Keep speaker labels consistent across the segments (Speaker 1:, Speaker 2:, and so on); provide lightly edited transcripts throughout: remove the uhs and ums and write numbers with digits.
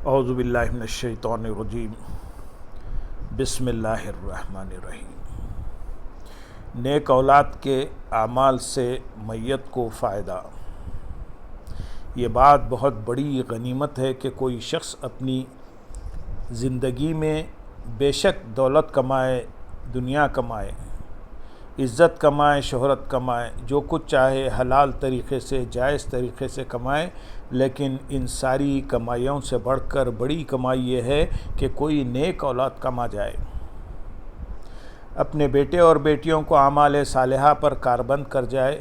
Speaker 1: اعوذ باللہ من الشیطان الرجیم بسم اللہ الرحمن الرحیم۔ نیک اولاد کے اعمال سے میت کو فائدہ۔ یہ بات بہت بڑی غنیمت ہے کہ کوئی شخص اپنی زندگی میں بے شک دولت کمائے، دنیا کمائے، عزت کمائے، شہرت کمائے، جو کچھ چاہے حلال طریقے سے، جائز طریقے سے کمائے، لیکن ان ساری کمائیوں سے بڑھ کر بڑی کمائی یہ ہے کہ کوئی نیک اولاد کما جائے، اپنے بیٹے اور بیٹیوں کو اعمال صالحہ پر کاربند کر جائے،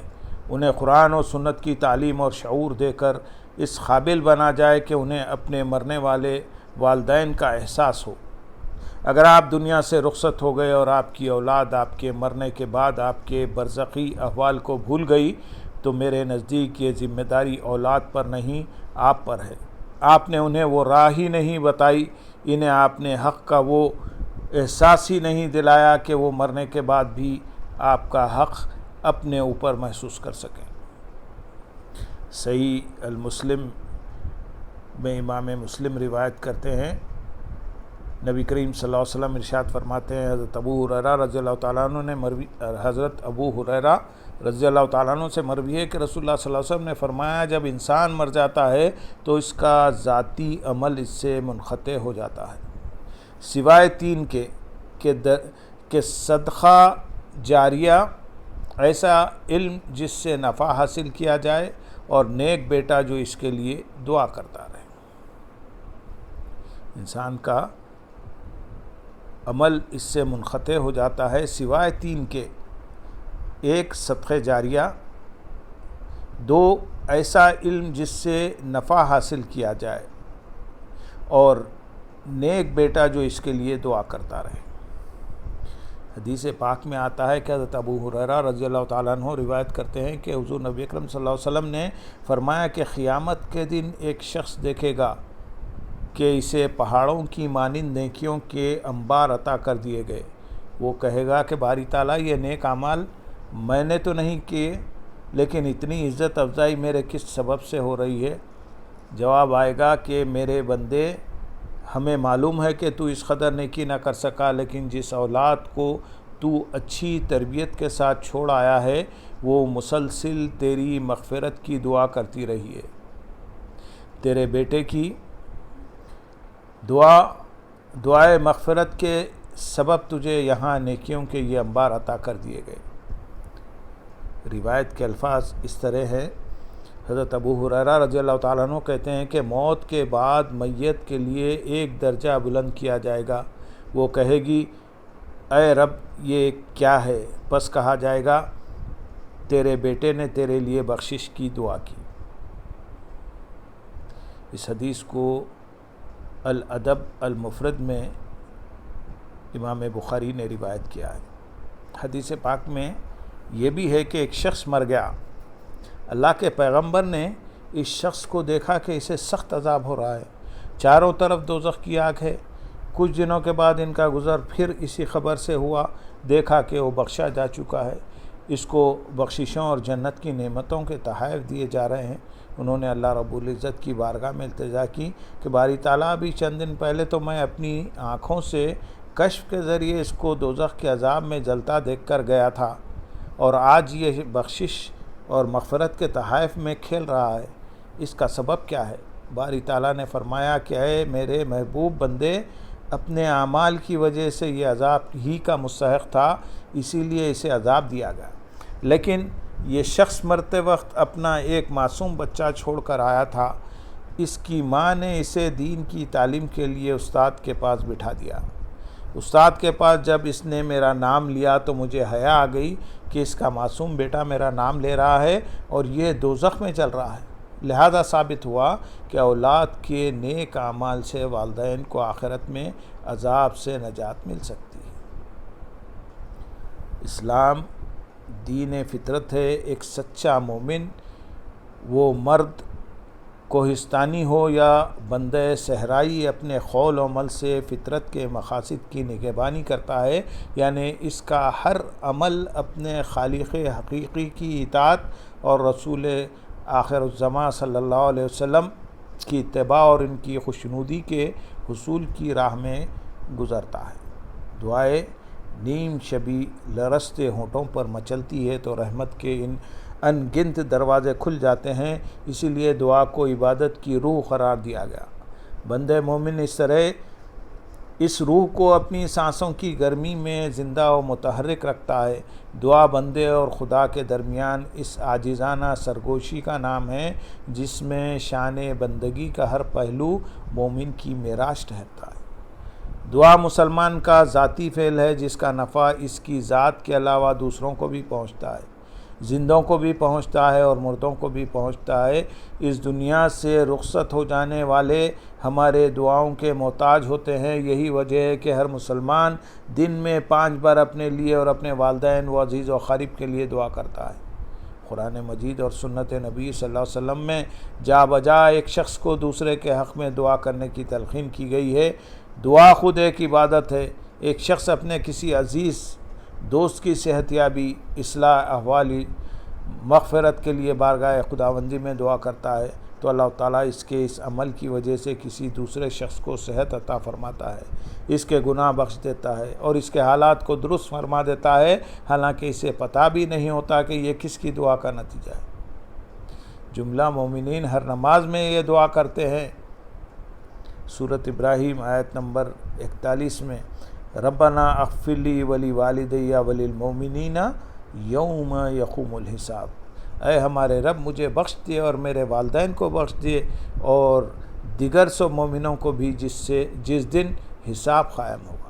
Speaker 1: انہیں قرآن و سنت کی تعلیم اور شعور دے کر اس قابل بنا جائے کہ انہیں اپنے مرنے والے والدین کا احساس ہو۔ اگر آپ دنیا سے رخصت ہو گئے اور آپ کی اولاد آپ کے مرنے کے بعد آپ کے برزخی احوال کو بھول گئی تو میرے نزدیک یہ ذمہ داری اولاد پر نہیں، آپ پر ہے۔ آپ نے انہیں وہ راہ ہی نہیں بتائی، انہیں آپ نے حق کا وہ احساس ہی نہیں دلایا کہ وہ مرنے کے بعد بھی آپ کا حق اپنے اوپر محسوس کر سکیں۔ صحیح المسلم میں امام مسلم روایت کرتے ہیں، نبی کریم صلی اللہ علیہ وسلم ارشاد فرماتے ہیں، حضرت ابو ہریرہ رضی اللہ تعالیٰ عنہ سے مروی ہے کہ رسول اللہ صلی اللہ علیہ وسلم نے فرمایا، جب انسان مر جاتا ہے تو اس کا ذاتی عمل اس سے منقطع ہو جاتا ہے، سوائے تین کے کہ صدقہ جاریہ، ایسا علم جس سے نفع حاصل کیا جائے، اور نیک بیٹا جو اس کے لیے دعا کرتا رہے۔ انسان کا عمل اس سے منقطع ہو جاتا ہے سوائے تین کے: ایک صدقہ جاریہ، دو ایسا علم جس سے نفع حاصل کیا جائے، اور نیک بیٹا جو اس کے لیے دعا کرتا رہے۔ حدیث پاک میں آتا ہے کہ حضرت ابو ہریرہ رضی اللہ تعالیٰ عنہ روایت کرتے ہیں کہ حضور نبی اکرم صلی اللہ علیہ وسلم نے فرمایا کہ قیامت کے دن ایک شخص دیکھے گا کہ اسے پہاڑوں کی مانند نیکیوں کے انبار عطا کر دیے گئے۔ وہ کہے گا کہ باری تعالیٰ، یہ نیک اعمال میں نے تو نہیں کیے، لیکن اتنی عزت افزائی میرے کس سبب سے ہو رہی ہے؟ جواب آئے گا کہ میرے بندے، ہمیں معلوم ہے کہ تو اس قدر نیکی نہ کر سکا، لیکن جس اولاد کو تو اچھی تربیت کے ساتھ چھوڑ آیا ہے وہ مسلسل تیری مغفرت کی دعا کرتی رہی ہے۔ تیرے بیٹے کی دعائے مغفرت کے سبب تجھے یہاں نیکیوں کے یہ انبار عطا کر دیے گئے۔ روایت کے الفاظ اس طرح ہیں، حضرت ابو ہریرہ رضی اللہ تعالیٰ عنہ کہتے ہیں کہ موت کے بعد میت کے لیے ایک درجہ بلند کیا جائے گا، وہ کہے گی، اے رب یہ کیا ہے؟ پس کہا جائے گا، تیرے بیٹے نے تیرے لیے بخشش کی دعا کی۔ اس حدیث کو الادب المفرد میں امام بخاری نے روایت کیا ہے۔ حدیث پاک میں یہ بھی ہے کہ ایک شخص مر گیا، اللہ کے پیغمبر نے اس شخص کو دیکھا کہ اسے سخت عذاب ہو رہا ہے، چاروں طرف دوزخ کی آگ ہے۔ کچھ دنوں کے بعد ان کا گزر پھر اسی خبر سے ہوا، دیکھا کہ وہ بخشا جا چکا ہے، اس کو بخششوں اور جنت کی نعمتوں کے تحائف دیے جا رہے ہیں۔ انہوں نے اللہ رب العزت کی بارگاہ میں التجا کی کہ باری تعالیٰ، ابھی چند دن پہلے تو میں اپنی آنکھوں سے کشف کے ذریعے اس کو دوزخ کے عذاب میں جلتا دیکھ کر گیا تھا، اور آج یہ بخشش اور مغفرت کے تحائف میں کھیل رہا ہے، اس کا سبب کیا ہے؟ باری تعالیٰ نے فرمایا کہ اے میرے محبوب بندے، اپنے اعمال کی وجہ سے یہ عذاب ہی کا مستحق تھا، اسی لیے اسے عذاب دیا گیا۔ لیکن یہ شخص مرتے وقت اپنا ایک معصوم بچہ چھوڑ کر آیا تھا، اس کی ماں نے اسے دین کی تعلیم کے لیے استاد کے پاس بٹھا دیا۔ استاد کے پاس جب اس نے میرا نام لیا تو مجھے حیا آ گئی کہ اس کا معصوم بیٹا میرا نام لے رہا ہے اور یہ دوزخ میں چل رہا ہے۔ لہذا ثابت ہوا کہ اولاد کے نیک اعمال سے والدین کو آخرت میں عذاب سے نجات مل سکتی ہے۔ اسلام دین فطرت ہے۔ ایک سچا مومن، وہ مرد کوہستانی ہو یا بندہ صحرائی، اپنے قول و عمل سے فطرت کے مقاصد کی نگہبانی کرتا ہے، یعنی اس کا ہر عمل اپنے خالق حقیقی کی اطاعت اور رسول آخر الزماں صلی اللہ علیہ وسلم کی اتباع اور ان کی خوشنودی کے حصول کی راہ میں گزرتا ہے۔ دعائے نیم شبی لرزتے ہونٹوں پر مچلتی ہے تو رحمت کے ان گنت دروازے کھل جاتے ہیں، اسی لیے دعا کو عبادت کی روح قرار دیا گیا۔ بندہ مومن اس طرح اس روح کو اپنی سانسوں کی گرمی میں زندہ و متحرک رکھتا ہے۔ دعا بندے اور خدا کے درمیان اس عاجزانہ سرگوشی کا نام ہے جس میں شان بندگی کا ہر پہلو مومن کی میراث ٹھہرتا ہے۔ دعا مسلمان کا ذاتی فعل ہے جس کا نفع اس کی ذات کے علاوہ دوسروں کو بھی پہنچتا ہے، زندوں کو بھی پہنچتا ہے اور مردوں کو بھی پہنچتا ہے۔ اس دنیا سے رخصت ہو جانے والے ہمارے دعاؤں کے محتاج ہوتے ہیں۔ یہی وجہ ہے کہ ہر مسلمان دن میں 5 بار اپنے لیے اور اپنے والدین و عزیز و اقارب کے لیے دعا کرتا ہے۔ قرآن مجید اور سنت نبی صلی اللہ علیہ وسلم میں جا بجا ایک شخص کو دوسرے کے حق میں دعا کرنے کی تلقین کی گئی ہے۔ دعا خود ایک عبادت ہے۔ ایک شخص اپنے کسی عزیز دوست کی صحتیابی، اصلاح احوال، مغفرت کے لیے بارگاہ خداوندی میں دعا کرتا ہے تو اللہ تعالیٰ اس کے اس عمل کی وجہ سے کسی دوسرے شخص کو صحت عطا فرماتا ہے، اس کے گناہ بخش دیتا ہے اور اس کے حالات کو درست فرما دیتا ہے، حالانکہ اسے پتہ بھی نہیں ہوتا کہ یہ کس کی دعا کا نتیجہ ہے۔ جملہ مومنین ہر نماز میں یہ دعا کرتے ہیں۔ سورۃ ابراہیم آیت نمبر 41 میں ربنا اغفر لی ولی والدی وللمؤمنین یوم یقوم الحساب، اے ہمارے رب مجھے بخش دے اور میرے والدین کو بخش دے اور دیگر سو مومنوں کو بھی جس دن حساب قائم ہوگا۔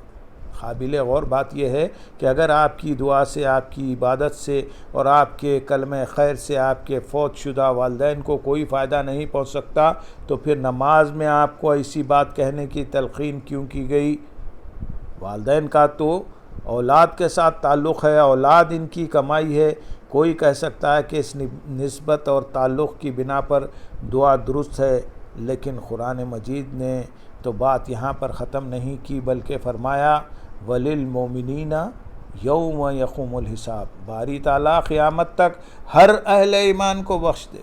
Speaker 1: قابل غور بات یہ ہے کہ اگر آپ کی دعا سے، آپ کی عبادت سے اور آپ کے کلمہ خیر سے آپ کے فوت شدہ والدین کو کوئی فائدہ نہیں پہنچ سکتا تو پھر نماز میں آپ کو ایسی بات کہنے کی تلقین کیوں کی گئی؟ والدین کا تو اولاد کے ساتھ تعلق ہے، اولاد ان کی کمائی ہے۔ کوئی کہہ سکتا ہے کہ اس نسبت اور تعلق کی بنا پر دعا درست ہے، لیکن قرآن مجید نے تو بات یہاں پر ختم نہیں کی بلکہ فرمایا وَلِلْمُؤْمِنِينَ یوم یقوم الحساب، باری تعالیٰ قیامت تک ہر اہل ایمان کو بخش دے۔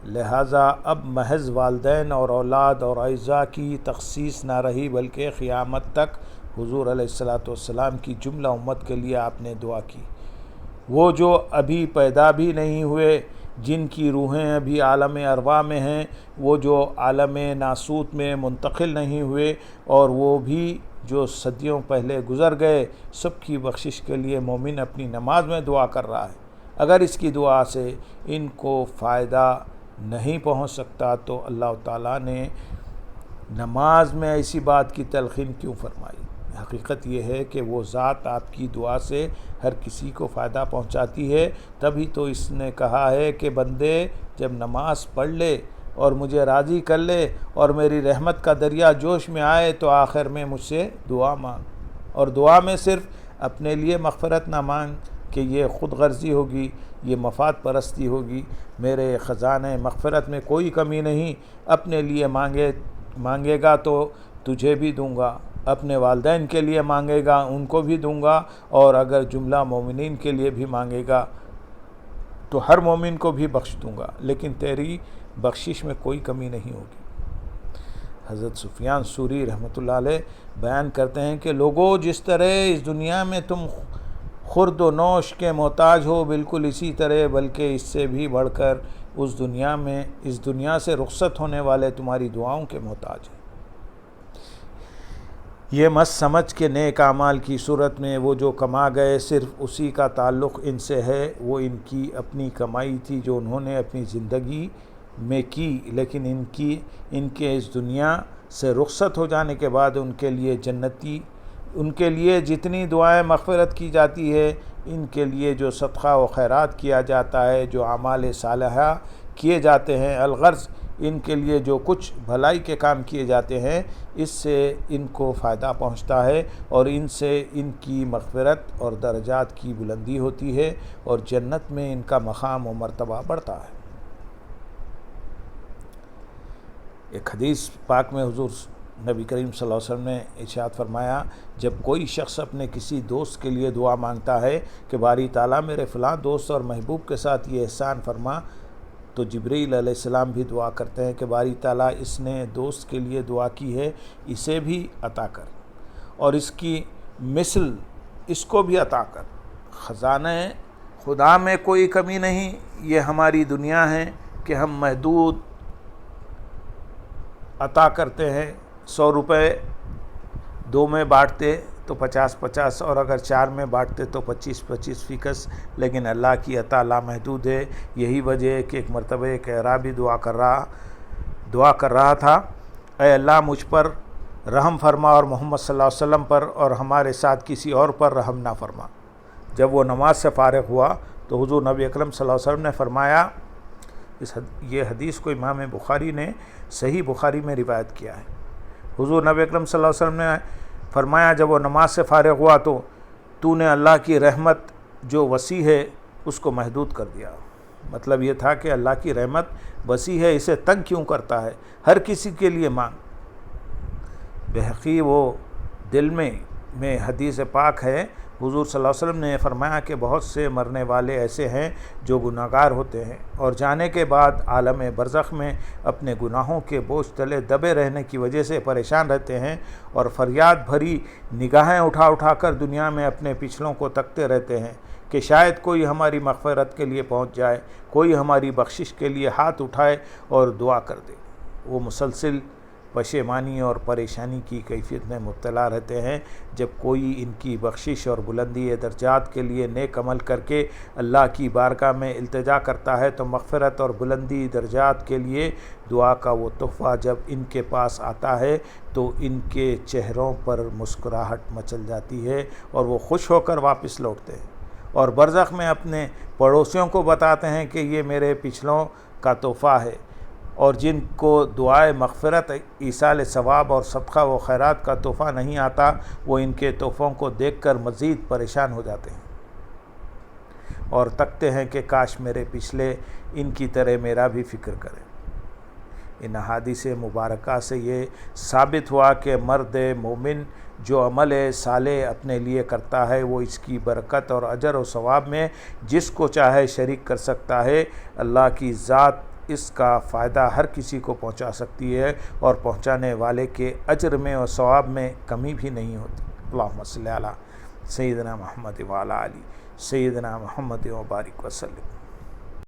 Speaker 1: لہٰذا اب محض والدین اور اولاد اور اعزاء کی تخصیص نہ رہی بلکہ قیامت تک حضور علیہ السلام کی جملہ امت کے لیے آپ نے دعا کی۔ وہ جو ابھی پیدا بھی نہیں ہوئے، جن کی روحیں ابھی عالم ارواح میں ہیں، وہ جو عالم ناسوت میں منتقل نہیں ہوئے، اور وہ بھی جو صدیوں پہلے گزر گئے، سب کی بخشش کے لیے مومن اپنی نماز میں دعا کر رہا ہے۔ اگر اس کی دعا سے ان کو فائدہ نہیں پہنچ سکتا تو اللہ تعالیٰ نے نماز میں ایسی بات کی تلقین کیوں فرمائی؟ حقیقت یہ ہے کہ وہ ذات آپ کی دعا سے ہر کسی کو فائدہ پہنچاتی ہے، تبھی تو اس نے کہا ہے کہ بندے جب نماز پڑھ لے اور مجھے راضی کر لے اور میری رحمت کا دریا جوش میں آئے تو آخر میں مجھ سے دعا مانگ، اور دعا میں صرف اپنے لیے مغفرت نہ مانگ کہ یہ خود غرضی ہوگی، یہ مفاد پرستی ہوگی۔ میرے خزانے مغفرت میں کوئی کمی نہیں، اپنے لیے مانگے گا تو تجھے بھی دوں گا، اپنے والدین کے لیے مانگے گا ان کو بھی دوں گا، اور اگر جملہ مومنین کے لیے بھی مانگے گا تو ہر مومن کو بھی بخش دوں گا، لیکن تیری بخشش میں کوئی کمی نہیں ہوگی۔ حضرت سفیان ثوری رحمۃ اللہ علیہ بیان کرتے ہیں کہ لوگوں، جس طرح اس دنیا میں تم خورد و نوش کے محتاج ہو، بالکل اسی طرح بلکہ اس سے بھی بڑھ کر اس دنیا سے رخصت ہونے والے تمہاری دعاؤں کے محتاج ہیں۔ یہ مت سمجھ کہ نیک اعمال کی صورت میں وہ جو کما گئے صرف اسی کا تعلق ان سے ہے، وہ ان کی اپنی کمائی تھی جو انہوں نے اپنی زندگی میں کی، لیکن ان کے اس دنیا سے رخصت ہو جانے کے بعد ان کے لیے جتنی دعائیں مغفرت کی جاتی ہے، ان کے لیے جو صدقہ و خیرات کیا جاتا ہے، جو اعمال صالحہ کیے جاتے ہیں، الغرض ان کے لیے جو کچھ بھلائی کے کام کیے جاتے ہیں، اس سے ان کو فائدہ پہنچتا ہے اور ان سے ان کی مغفرت اور درجات کی بلندی ہوتی ہے اور جنت میں ان کا مقام و مرتبہ بڑھتا ہے۔ ایک حدیث پاک میں حضور نبی کریم صلی اللہ علیہ وسلم نے ارشاد فرمایا، جب کوئی شخص اپنے کسی دوست کے لیے دعا مانگتا ہے کہ باری تعالیٰ میرے فلاں دوست اور محبوب کے ساتھ یہ احسان فرما تو جبرائیل علیہ السلام بھی دعا کرتے ہیں کہ باری تعالیٰ اس نے دوست کے لیے دعا کی ہے، اسے بھی عطا کر، اور اس کی مثل اس کو بھی عطا کر۔ خزانہ خدا میں کوئی کمی نہیں، یہ ہماری دنیا ہے کہ ہم محدود عطا کرتے ہیں۔ 100 روپے 2 میں بانٹتے تو 50 اور اگر 4 میں بانٹتے تو 25 لیکن اللہ کی عطا لامحدود ہے۔ یہی وجہ ہے کہ ایک مرتبہ ایک اعرابی دعا کر رہا تھا، اے اللہ مجھ پر رحم فرما اور محمد صلی اللہ علیہ وسلم پر اور ہمارے ساتھ کسی اور پر رحم نہ فرما۔ جب وہ نماز سے فارغ ہوا تو حضور نبی اکرم صلی اللہ علیہ وسلم نے فرمایا، یہ حدیث کو امام بخاری نے صحیح بخاری میں روایت کیا ہے، حضور نبی اکرم صلی اللہ علیہ وسلم نے فرمایا جب وہ نماز سے فارغ ہوا تو نے اللہ کی رحمت جو وسیع ہے اس کو محدود کر دیا۔ مطلب یہ تھا کہ اللہ کی رحمت وسیع ہے، اسے تنگ کیوں کرتا ہے، ہر کسی کے لیے مانگ۔ بحقی وہ دل میں حدیث پاک ہے، حضور صلی اللہ علیہ وسلم نے فرمایا کہ بہت سے مرنے والے ایسے ہیں جو گناہگار ہوتے ہیں اور جانے کے بعد عالم برزخ میں اپنے گناہوں کے بوجھ تلے دبے رہنے کی وجہ سے پریشان رہتے ہیں اور فریاد بھری نگاہیں اٹھا کر دنیا میں اپنے پچھلوں کو تکتے رہتے ہیں کہ شاید کوئی ہماری مغفرت کے لیے پہنچ جائے، کوئی ہماری بخشش کے لیے ہاتھ اٹھائے اور دعا کر دے۔ وہ مسلسل پشیمانی اور پریشانی کی کیفیت میں مبتلا رہتے ہیں۔ جب کوئی ان کی بخشش اور بلندی درجات کے لیے نیک عمل کر کے اللہ کی بارگاہ میں التجا کرتا ہے تو مغفرت اور بلندی درجات کے لیے دعا کا وہ تحفہ جب ان کے پاس آتا ہے تو ان کے چہروں پر مسکراہٹ مچل جاتی ہے اور وہ خوش ہو کر واپس لوٹتے ہیں اور برزخ میں اپنے پڑوسیوں کو بتاتے ہیں کہ یہ میرے پچھلوں کا تحفہ ہے، اور جن کو دعائے مغفرت، ایصال ثواب اور صدقہ و خیرات کا تحفہ نہیں آتا وہ ان کے تحفوں کو دیکھ کر مزید پریشان ہو جاتے ہیں اور تکتے ہیں کہ کاش میرے پچھلے ان کی طرح میرا بھی فکر کریں۔ ان احادیث مبارکہ سے یہ ثابت ہوا کہ مرد مومن جو عمل صالح اپنے لیے کرتا ہے وہ اس کی برکت اور اجر و ثواب میں جس کو چاہے شریک کر سکتا ہے۔ اللہ کی ذات اس کا فائدہ ہر کسی کو پہنچا سکتی ہے اور پہنچانے والے کے اجر میں اور ثواب میں کمی بھی نہیں ہوتی۔ اللہم صلی علی سیدنا محمد وعلی آلہ سیدنا محمد و بارک وسلم۔